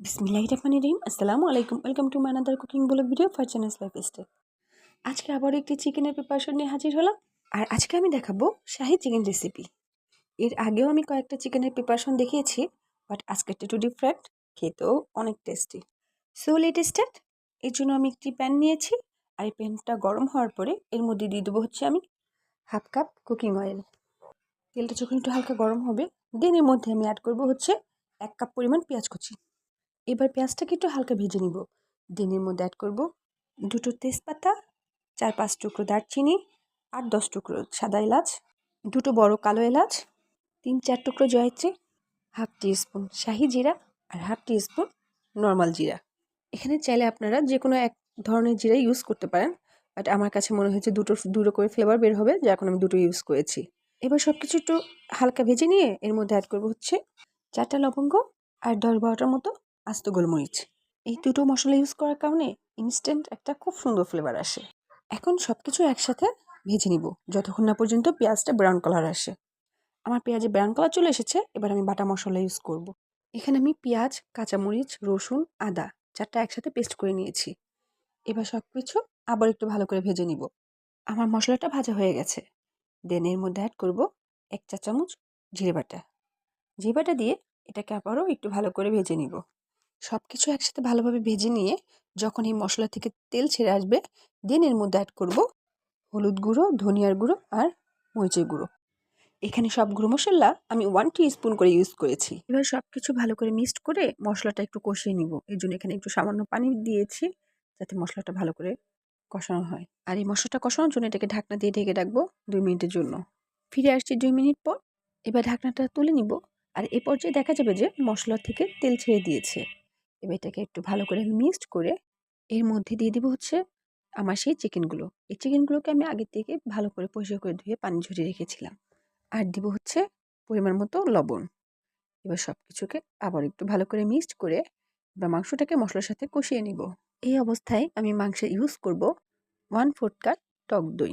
বিসমিল্লাহির রহমানির রহিম। আসসালামু আলাইকুম। Welcome to my another cooking blog video for channels lifestyle. আজকে আবার একটি চিকেনের প্রিপারেশন নিয়ে হাজির হলাম। আর আজকে আমি দেখাবো শাহি চিকেন রেসিপি। এর আগেও আমি কয়েকটা চিকেনের প্রিপারেশন দেখিয়েছি, বাট আজকেরটা একটু ডিফারেন্ট, খেতেও অনেক টেস্টি। So let start. এর জন্য আমি একটি প্যান নিয়েছি, আর এই প্যানটা গরম হওয়ার পরে এর মধ্যে দিয়ে দেবো হচ্ছে আমি হাফ কাপ কুকিং অয়েল। তেলটা যখন একটু হালকা গরম হবে, দেন এর মধ্যে আমি অ্যাড করবো হচ্ছে 1 কাপ পরিমাণ পেঁয়াজ কুচি। এবার পেঁয়াজটাকে একটু হালকা ভেজে নিব। দেনের মধ্যে অ্যাড করব 2টো তেজপাতা, 4-5 টুকরো দারচিনি, 8-10 টুকরো সাদা এলাচ, 2টো বড় কালো এলাচ, 3-4 টুকরো জয়ত্রী, হাফ টিস্পুন শাহি জিরা, আর হাফ টিস্পুন নর্মাল জিরা। এখানে চাইলে আপনারা যে কোনো এক ধরনের জিরা ইউজ করতে পারেন, বাট আমার কাছে মনে হয়েছে দুটো করে ফ্লেভার বের হবে, যার কারণে আমি দুটো ইউজ করেছি। এবার সব কিছু একটু হালকা ভেজে নিয়ে এর মধ্যে অ্যাড করবো হচ্ছে 4টা লবঙ্গ আর 10-12টার মতো আস্ত গোলমরিচ। এই দুটো মশলা ইউজ করার কারণে ইনস্ট্যান্ট একটা খুব সুন্দর ফ্লেভার আসে। এখন সব কিছু একসাথে ভেজে নিব যতক্ষণ না পর্যন্ত পেঁয়াজটা ব্রাউন কালার আসে। আমার পেঁয়াজে ব্রাউন কালার চলে এসেছে, এবার আমি বাটা মশলা ইউজ করব। এখানে আমি পেঁয়াজ, কাঁচামরিচ, রসুন, আদা 4টা একসাথে পেস্ট করে নিয়েছি। এবার সব কিছু আবার একটু ভালো করে ভেজে নিব। আমার মশলাটা ভাজা হয়ে গেছে। দেন এর মধ্যে অ্যাড করব 1 চা চামচ জিরে বাটা। জিরে বাটা দিয়ে এটাকে আবারও একটু ভালো করে ভেজে নিব। সব কিছু একসাথে ভালোভাবে ভেজে নিয়ে যখন এই মশলা থেকে তেল ছেড়ে আসবে, দেন এর মধ্যে অ্যাড করব হলুদ গুঁড়ো, ধনিয়ার গুঁড়ো আর মরিচের গুঁড়ো। এখানে সব গুঁড়ো মশলা আমি 1 টিস্পুন করে ইউজ করেছি। এবার সব কিছু ভালো করে মিক্সড করে মশলাটা একটু কষিয়ে নিব। এর জন্য এখানে একটু সামান্য পানি দিয়েছি, যাতে মশলাটা ভালো করে কষানো হয়। আর এই মশলাটা কষানোর জন্য এটাকে ঢাকনা দিয়ে ঢেকে রাখবো 2 মিনিটের জন্য। ফিরে আসছি 2 মিনিট পর। এবার ঢাকনাটা তুলে নিব। আর এ পর্যায়ে দেখা যাবে যে মশলা থেকে তেল ছেড়ে দিয়েছে। এবার এটাকে একটু ভালো করে মিক্সড করে এর মধ্যে দিয়ে দিব হচ্ছে আমার সেই চিকেনগুলো। এই চিকেনগুলোকে আমি আগে থেকে ভালো করে পরিষ্কার করে ধুয়ে পানি ঝরিয়ে রেখেছিলাম। আর দিব হচ্ছে পরিমাণ মতো লবণ। এবার সব কিছুকে আবার একটু ভালো করে মিক্সড করে এবার মাংসটাকে মশলার সাথে কষিয়ে নিব। এই অবস্থায় আমি মাংসে ইউজ করব 1/4 কাপ টক দই।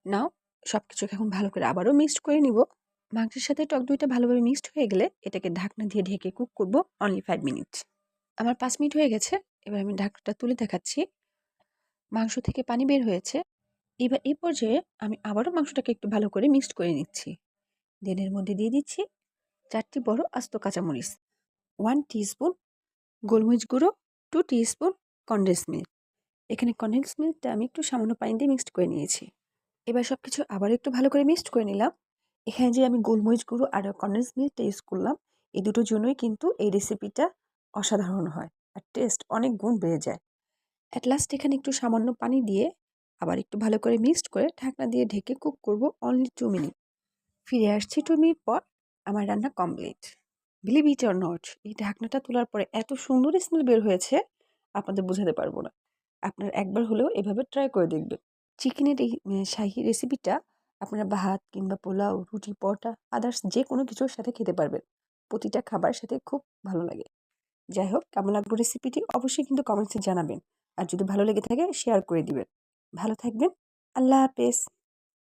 নাও সব কিছুকে এখন ভালো করে আবারও মিক্সড করে নিব। মাংসের সাথে টক দইটা ভালোভাবে মিক্সড হয়ে গেলে এটাকে ঢাকনা দিয়ে ঢেকে কুক করব অনলি 5 মিনিট। আমার 5 মিনিট হয়ে গেছে। এবার আমি ঢাকনাটা তুলে দেখাচ্ছি। মাংস থেকে পানি বের হয়েছে। এবার এই পর্যায়ে আমি আবারও মাংসটাকে একটু ভালো করে মিক্সড করে নিচ্ছি। দেন এর মধ্যে দিয়ে দিচ্ছি 4টি বড় আস্ত কাঁচামরিচ, 1 টিস্পুন গোলমরিচ গুঁড়ো, 2 টিস্পুন কনডেন্স মিল্ক। এখানে কনডেন্স মিল্কটা আমি একটু সামান্য পানি দিয়ে মিক্সড করে নিয়েছি। এবার সব কিছু আবার একটু ভালো করে মিক্সড করে নিলাম। এখানে যে আমি গোলমরিচ গুঁড়ো আর কনডেন্স মিল্কটা ইউজ করলাম, এই দুটোর জন্যই কিন্তু এই রেসিপিটা অসাধারণ হয়, আর টেস্ট অনেক গুণ বেড়ে যায়। অ্যাট লাস্ট এখানে একটু সামান্য পানি দিয়ে আবার একটু ভালো করে মিক্সড করে ঢাকনা দিয়ে ঢেকে কুক করব অনলি 2 মিনিট। ফিরে আসছি 2 মিনিট পর। আমার রান্না complete. Believe it or not, এই ঢাকনাটা তোলার পরে এত সুন্দর স্মেল বের হয়েছে আপনাদের বোঝাতে পারবো না। আপনার একবার হলেও এভাবে ট্রাই করে দেখবেন। চিকেনের এই শাহী রেসিপিটা আপনারা ভাত কিংবা পোলাও, রুটি, পরোটা, আদার্স যে কোনো কিছুর সাথে খেতে পারবেন। প্রতিটা খাবারের সাথে খুব ভালো লাগে। যাই হোক, কেমন লাগলো রেসিপিটি অবশ্যই কিন্তু কমেন্টসে জানাবেন। আর যদি ভালো লেগে থাকে শেয়ার করে দিবেন। ভালো থাকবেন। আল্লাহ হাফেজ।